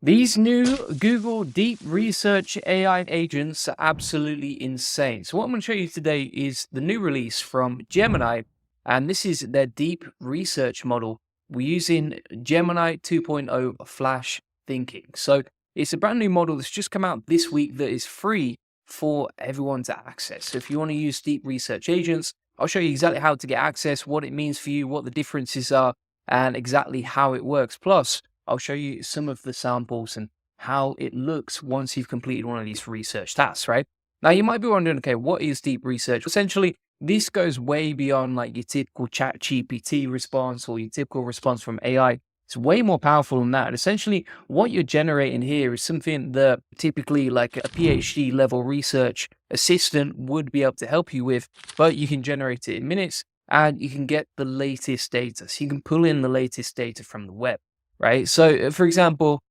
These new Google Deep Research AI agents are absolutely insane. So what I'm going to show you today is the new release from Gemini, and this is their deep research model. We're using Gemini 2.0 Flash Thinking. So it's a brand new model that's just come out this week that is free for everyone to access. So if you want to use deep research agents, I'll show you exactly how to get access, what it means for you, what the differences are, and exactly how it works. Plus, I'll show you some of the samples and how it looks once you've completed one of these research tasks, right? Now, you might be wondering, okay, what is deep research? Essentially, this goes way beyond like your typical chat GPT response or your typical response from AI. It's way more powerful than that. And essentially, what you're generating here is something that typically like a PhD level research assistant would be able to help you with, but you can generate it in minutes and you can get the latest data. So you can pull in the latest data from the web, right? So, for example,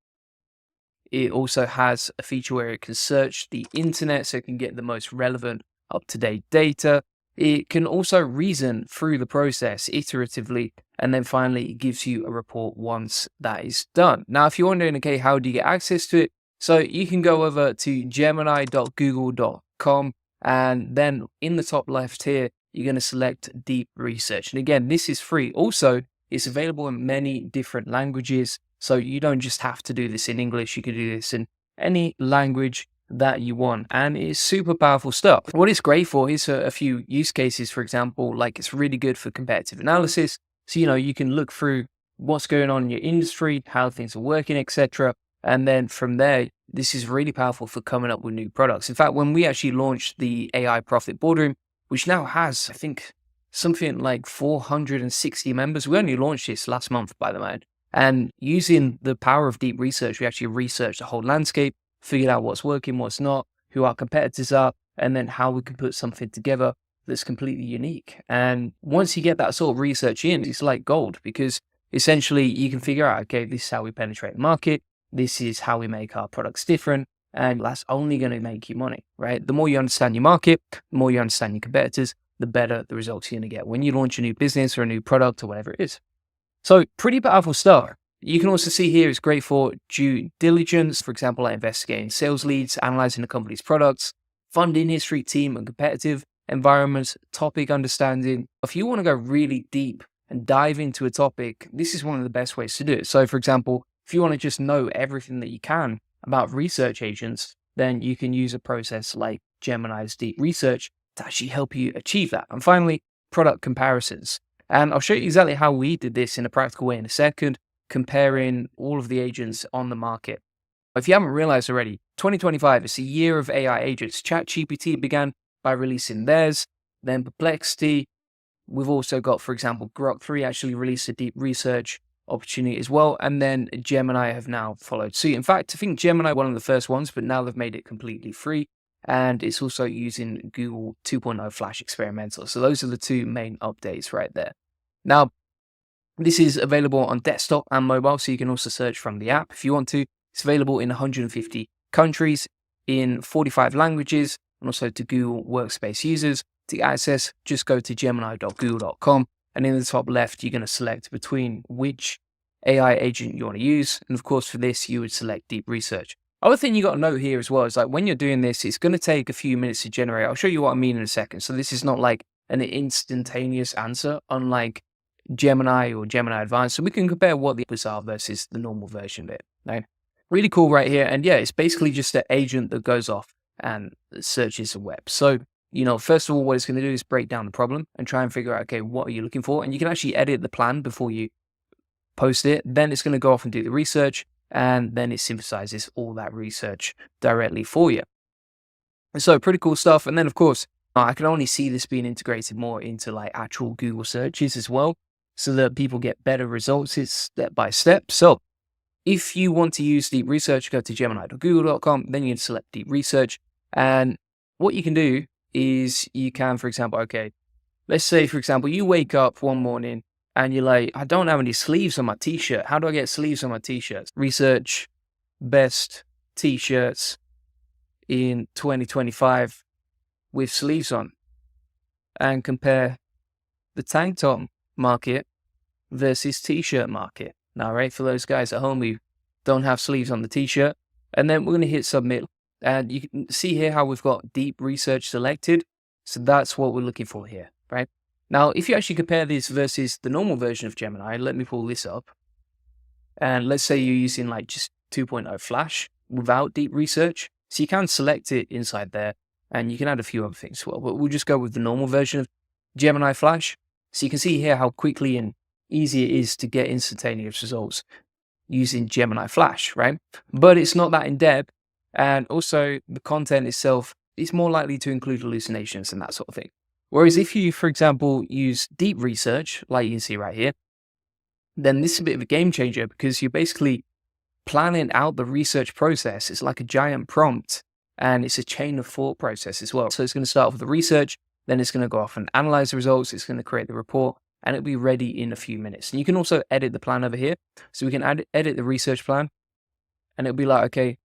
it also has a feature where it can search the internet so it can get the most relevant, up-to-date data. It can also reason through the process iteratively, and then finally it gives you a report once that is done. Now, if you're wondering, okay, how do you get access to it? So you can go over to gemini.google.com, and then in the top left here, you're going to select Deep Research. And again, this is free. Also, it's available in many different languages, so you don't just have to do this in English. You can do this in any language that you want, and it's super powerful stuff. What it's great for is a few use cases. For example, like it's really good for competitive analysis. So, you can look through what's going on in your industry, how things are working, etc. And then from there, this is really powerful for coming up with new products. In fact, when we actually launched the AI Profit Boardroom, which now has, I think, something like 460 members. We only launched this last month, by the way. And using the power of deep research, we actually researched the whole landscape, figured out what's working, what's not, who our competitors are, and then how we can put something together that's completely unique. And once you get that sort of research in, it's like gold, because essentially you can figure out, okay, this is how we penetrate the market. This is how we make our products different. And that's only going to make you money, right? The more you understand your market, the more you understand your competitors, the better the results you're going to get when you launch a new business or a new product or whatever it is. So pretty powerful stuff. You can also see here it's great for due diligence, for example, like investigating sales leads, analyzing the company's products, funding history, team and competitive environments, topic understanding. If you want to go really deep and dive into a topic, this is one of the best ways to do it. So for example, if you want to just know everything that you can about research agents, then you can use a process like Gemini's Deep Research to actually help you achieve that. And finally, product comparisons. And I'll show you exactly how we did this in a practical way in a second, comparing all of the agents on the market. If you haven't realized already, 2025 is a year of AI agents. ChatGPT began by releasing theirs, then Perplexity. We've also got, for example, Grok 3 actually released a deep research opportunity as well, and then Gemini have now followed suit. In fact, I think Gemini one of the first ones, but now they've made it completely free. And it's also using Google 2.0 Flash Experimental. So those are the two main updates right there. Now, this is available on desktop and mobile, so you can also search from the app if you want to. It's available in 150 countries, in 45 languages, and also to Google Workspace users. To get access, just go to gemini.google.com, and in the top left, you're going to select between which AI agent you want to use. And of course, for this, you would select Deep Research. Other thing you got to note here as well is like when you're doing this, it's going to take a few minutes to generate. I'll show you what I mean in a second. So this is not like an instantaneous answer, unlike Gemini or Gemini Advanced. So we can compare what the others are versus the normal version of it. Right? Really cool right here. And yeah, it's basically just an agent that goes off and searches the web. So, first of all, what it's going to do is break down the problem and try and figure out, okay, what are you looking for? And you can actually edit the plan before you post it. Then it's going to go off and do the research. And then it synthesizes all that research directly for you. So pretty cool stuff. And then, of course, I can only see this being integrated more into like actual Google searches as well, so that people get better results. It's step by step. So if you want to use Deep Research, go to gemini.google.com, then you can select Deep Research. And what you can do is you can, for example, okay, let's say, for example, you wake up one morning and you're like, I don't have any sleeves on my t-shirt. How do I get sleeves on my t-shirts? Research best t-shirts in 2025 with sleeves on, and compare the tank top market versus t-shirt market. Now, right, for those guys at home who don't have sleeves on the t-shirt. And then we're going to hit submit. And you can see here how we've got deep research selected. So that's what we're looking for here, right? Now, if you actually compare this versus the normal version of Gemini, let me pull this up. And let's say you're using like just 2.0 Flash without deep research. So you can select it inside there and you can add a few other things as well. But we'll just go with the normal version of Gemini Flash. So you can see here how quickly and easy it is to get instantaneous results using Gemini Flash, right? But it's not that in depth. And also the content itself is more likely to include hallucinations and that sort of thing. Whereas if you, for example, use deep research, like you can see right here, then this is a bit of a game changer because you're basically planning out the research process. It's like a giant prompt and it's a chain of thought process as well. So it's going to start off with the research, then it's going to go off and analyze the results, it's going to create the report, and it'll be ready in a few minutes. And you can also edit the plan over here. So we can edit the research plan and it'll be like, okay,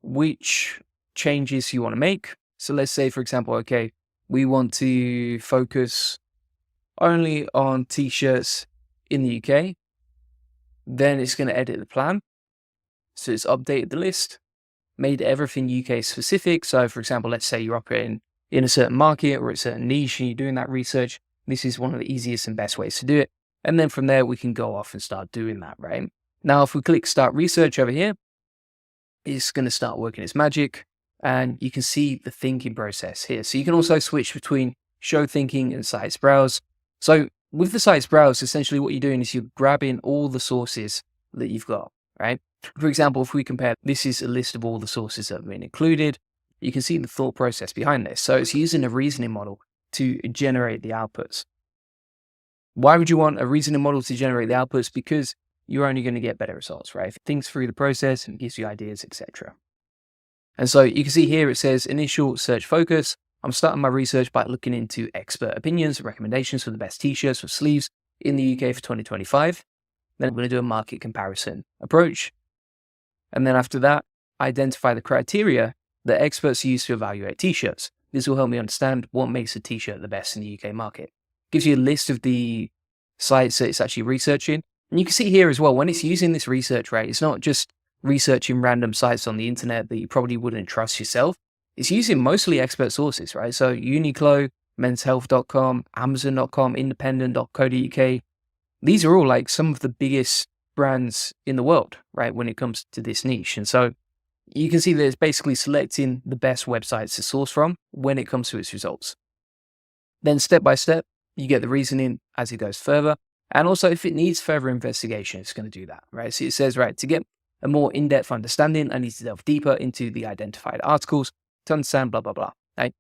which changes you want to make. So let's say, for example, okay, we want to focus only on t-shirts in the UK. Then it's going to edit the plan. So it's updated the list, made everything UK specific. So for example, let's say you're operating in a certain market or a certain niche and you're doing that research. This is one of the easiest and best ways to do it. And then from there, we can go off and start doing that, right? Now, if we click start research over here, it's going to start working its magic and you can see the thinking process here. So you can also switch between show thinking and sites browse. So with the sites browse, essentially what you're doing is you're grabbing all the sources that you've got, right? For example, if we compare, this is a list of all the sources that have been included. You can see the thought process behind this. So it's using a reasoning model to generate the outputs. Why would you want a reasoning model to generate the outputs? Because you're only going to get better results, right? It thinks through the process and gives you ideas, etc. And so you can see here it says initial search focus. I'm starting my research by looking into expert opinions and recommendations for the best t-shirts with sleeves in the UK for 2025. Then I'm going to do a market comparison approach. And then after that, identify the criteria that experts use to evaluate t-shirts. This will help me understand what makes a t-shirt the best in the UK market. Gives you a list of the sites that it's actually researching. And you can see here as well, when it's using this research, right, it's not just researching random sites on the internet that you probably wouldn't trust yourself. It's using mostly expert sources, right? So Uniqlo, menshealth.com, amazon.com, independent.co.uk. These are all like some of the biggest brands in the world, right, when it comes to this niche. And so you can see that it's basically selecting the best websites to source from when it comes to its results. Then step by step, you get the reasoning as it goes further. And also if it needs further investigation, it's going to do that, right? So it says, right, to get a more in-depth understanding, I need to delve deeper into the identified articles to understand blah, blah, blah, right?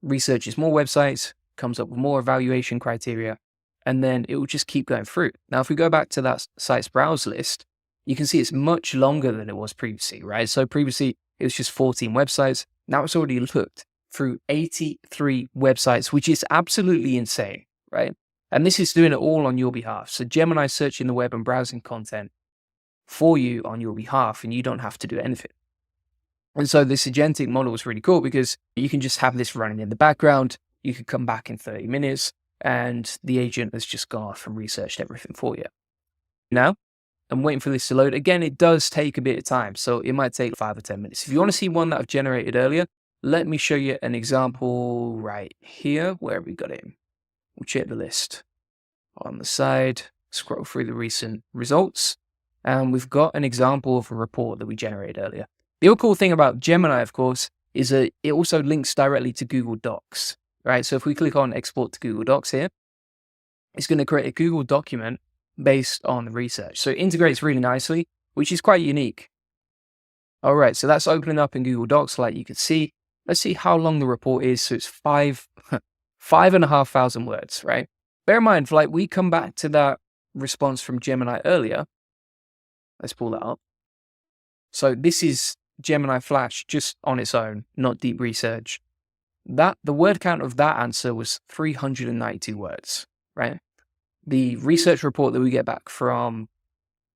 Researches more websites, comes up with more evaluation criteria, and then it will just keep going through. Now, if we go back to that sites browse list, you can see it's much longer than it was previously, right? So previously it was just 14 websites. Now it's already looked through 83 websites, which is absolutely insane, right? And this is doing it all on your behalf. So Gemini is searching the web and browsing content for you on your behalf, and you don't have to do anything. And so this agentic model is really cool because you can just have this running in the background. You could come back in 30 minutes and the agent has just gone off and researched everything for you. Now, I'm waiting for this to load. Again, it does take a bit of time, so it might take 5 or 10 minutes. If you want to see one that I've generated earlier, let me show you an example right here. Where have we got it? We'll check the list on the side, scroll through the recent results, and we've got an example of a report that we generated earlier. The other cool thing about Gemini, of course, is that it also links directly to Google Docs, right? So if we click on export to Google Docs here, it's going to create a Google document based on the research. So it integrates really nicely, which is quite unique. All right, so that's opening up in Google Docs like you can see. Let's see how long the report is. So it's 5,500 words, right? Bear in mind, like we come back to that response from Gemini earlier. Let's pull that up. So this is Gemini Flash just on its own, not deep research. The word count of that answer was 392 words, right? The research report that we get back from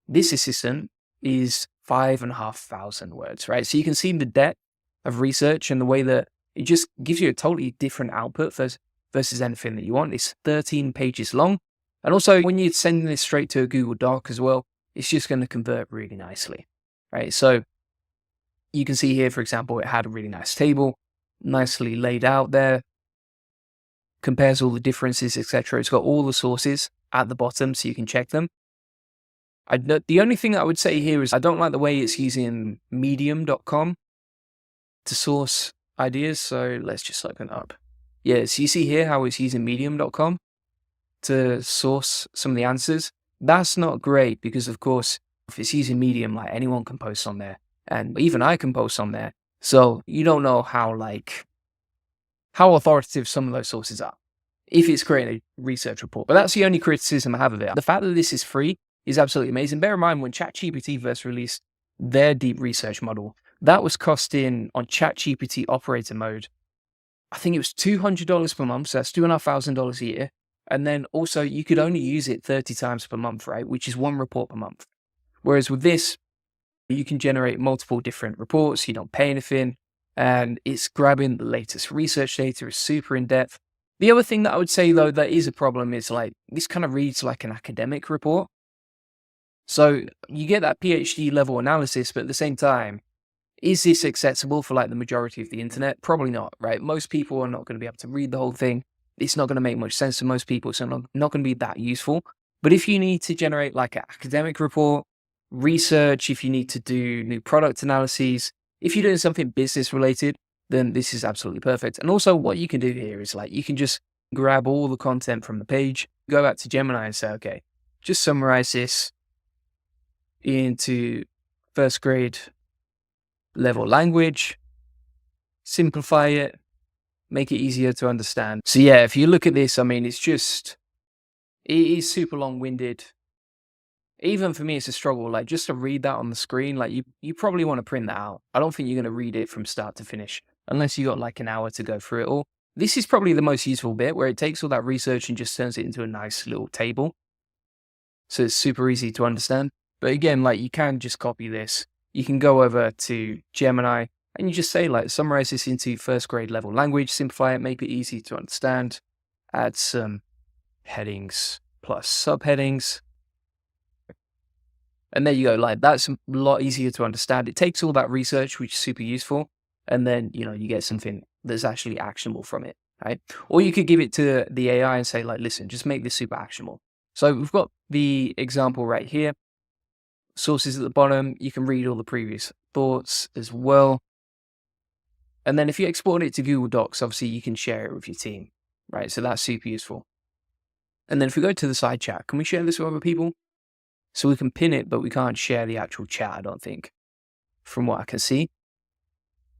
this assistant is 5,500 words, right? So you can see the depth of research and the way that it just gives you a totally different output versus anything that you want. It's 13 pages long. And also when you're sending this straight to a Google Doc as well, it's just going to convert really nicely, right? So you can see here, for example, it had a really nice table, nicely laid out there, compares all the differences, etc. It's got all the sources at the bottom so you can check them. The only thing I would say here is I don't like the way it's using medium.com to source ideas. So let's just open it up. Yeah, so you see here how it's using medium.com to source some of the answers. That's not great because, of course, if it's using Medium, like anyone can post on there, and even I can post on there. So you don't know how authoritative some of those sources are if it's creating a research report. But that's the only criticism I have of it. The fact that this is free is absolutely amazing. Bear in mind, when ChatGPT first released their deep research model, that was costing on ChatGPT operator mode, I think it was $200 per month, so that's $2,500 a year. And then also you could only use it 30 times per month, right? Which is one report per month. Whereas with this, you can generate multiple different reports. You don't pay anything. And it's grabbing the latest research data. It's super in depth. The other thing that I would say, though, that is a problem is like this kind of reads like an academic report. So you get that PhD level analysis, but at the same time, is this accessible for like the majority of the internet? Probably not, right? Most people are not going to be able to read the whole thing. It's not going to make much sense to most people, so not going to be that useful. But if you need to generate like an academic report, research, if you need to do new product analyses, if you're doing something business related, then this is absolutely perfect. And also what you can do here is like, you can just grab all the content from the page, go back to Gemini and say, okay, just summarize this into first grade level language, simplify it, make it easier to understand. So yeah, if you look at this, I mean, it is super long-winded. Even for me, it's a struggle. Like just to read that on the screen, like you probably want to print that out. I don't think you're going to read it from start to finish unless you got like an hour to go through it all. This is probably the most useful bit where it takes all that research and just turns it into a nice little table. So it's super easy to understand. But again, like you can just copy this. You can go over to Gemini and you just say like, summarize this into first grade level language, simplify it, make it easy to understand, add some headings plus subheadings. And there you go, like that's a lot easier to understand. It takes all that research, which is super useful. And then, you get something that's actually actionable from it, right? Or you could give it to the AI and say like, listen, just make this super actionable. So we've got the example right here. Sources at the bottom, you can read all the previous thoughts as well. And then if you export it to Google Docs, obviously you can share it with your team, right? So that's super useful. And then if we go to the side chat, can we share this with other people? So we can pin it, but we can't share the actual chat, I don't think, from what I can see.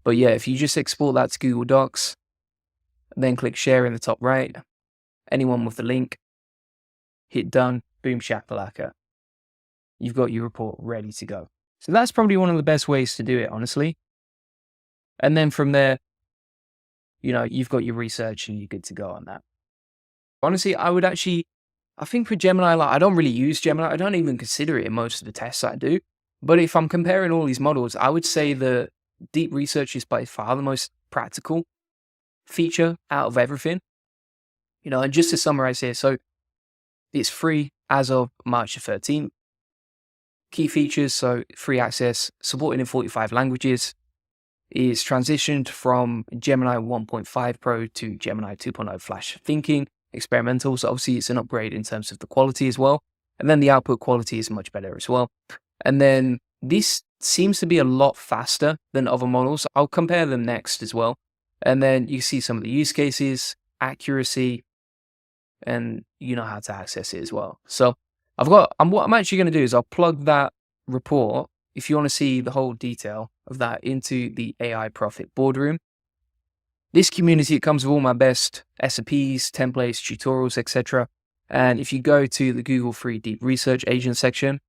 But yeah, if you just export that to Google Docs, then click share in the top right, anyone with the link, hit done, boom shakalaka. You've got your report ready to go. So that's probably one of the best ways to do it, honestly. And then from there, you've got your research and you're good to go on that. Honestly, I think for Gemini, like I don't really use Gemini. I don't even consider it in most of the tests I do. But if I'm comparing all these models, I would say the deep research is by far the most practical feature out of everything. And just to summarize here, so it's free as of March the 13th. Key features, so free access, supported in 45 languages, is transitioned from Gemini 1.5 Pro to Gemini 2.0 Flash Thinking Experimental. So obviously it's an upgrade in terms of the quality as well. And then the output quality is much better as well. And then this seems to be a lot faster than other models. I'll compare them next as well. And then you see some of the use cases, accuracy, and you know how to access it as well. So what I'm actually going to do is I'll plug that report, if you want to see the whole detail of that, into the AI Profit Boardroom. This community, it comes with all my best SOPs, templates, tutorials, etc. And if you go to the Google Free Deep Research Agent section,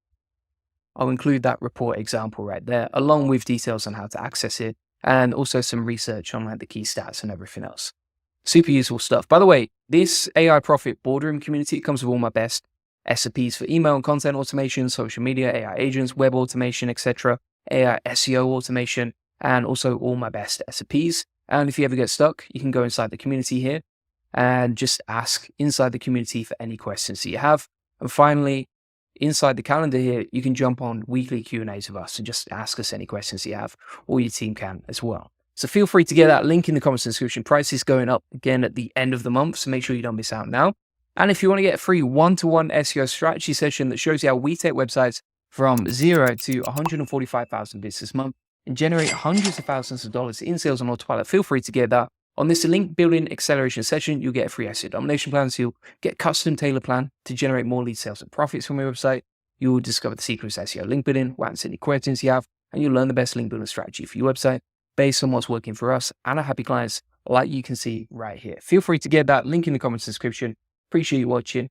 I'll include that report example right there, along with details on how to access it, and also some research on like the key stats and everything else. Super useful stuff. By the way, this AI Profit Boardroom community comes with all my best SOPs for email and content automation, social media, AI agents, web automation, etc., AI SEO automation, and also all my best SOPs. And if you ever get stuck, you can go inside the community here and just ask inside the community for any questions that you have. And finally, inside the calendar here, you can jump on weekly Q&As with us and just ask us any questions you have, or your team can as well. So feel free to get that link in the comments description. Price is going up again at the end of the month, so make sure you don't miss out now. And if you want to get a free one-to-one SEO strategy session that shows you how we take websites from 0 to 145,000 business month and generate hundreds of thousands of dollars in sales on autopilot, feel free to get that. On this link building acceleration session, you'll get a free SEO domination plan. So you'll get custom tailored plan to generate more lead sales and profits from your website. You'll discover the secrets of SEO link building, we'll answer any questions you have, and you'll learn the best link building strategy for your website based on what's working for us and our happy clients, like you can see right here. Feel free to get that link in the comments description. Appreciate you watching.